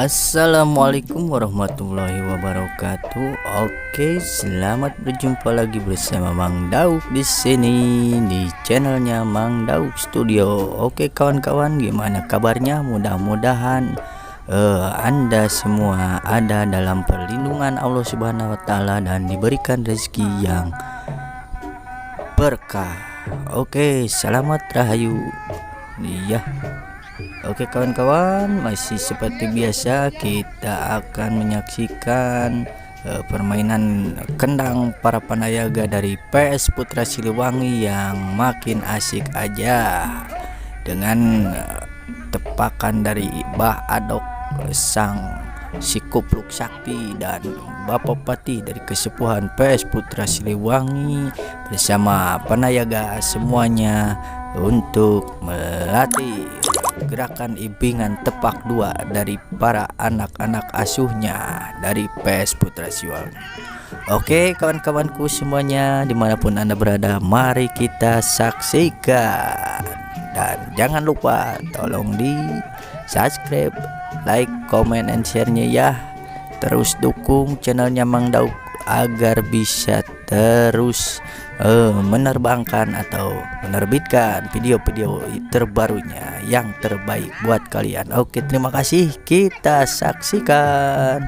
Assalamualaikum warahmatullahi wabarakatuh. Oke, selamat berjumpa lagi bersama Mang Daud di sini di channelnya Mang Daud Studio. Oke kawan-kawan, gimana kabarnya? Mudah-mudahan Anda semua ada dalam perlindungan Allah Subhanahu wa taala dan diberikan rezeki yang berkah. Oke, selamat rahayu. Iya. Oke kawan-kawan, masih seperti biasa kita akan menyaksikan permainan kendang para panayaga dari PS Putra Siliwangi yang makin asik aja dengan tepakan dari Mbah Adok sang si Kupluk Sakti dan Bapak Pati dari Kesepuhan PS Putra Siliwangi bersama panayaga semuanya untuk melatih gerakan ibingan tepak dua dari para anak-anak asuhnya dari PS Putra Siliwangi. Oke kawan-kawanku semuanya dimanapun Anda berada, mari kita saksikan. Dan jangan lupa tolong di subscribe, like, comment, and share-nya ya. Terus dukung channelnya Mang Daud agar bisa terus menerbangkan atau menerbitkan video-video terbarunya yang terbaik buat kalian. Oke, terima kasih. Kita saksikan.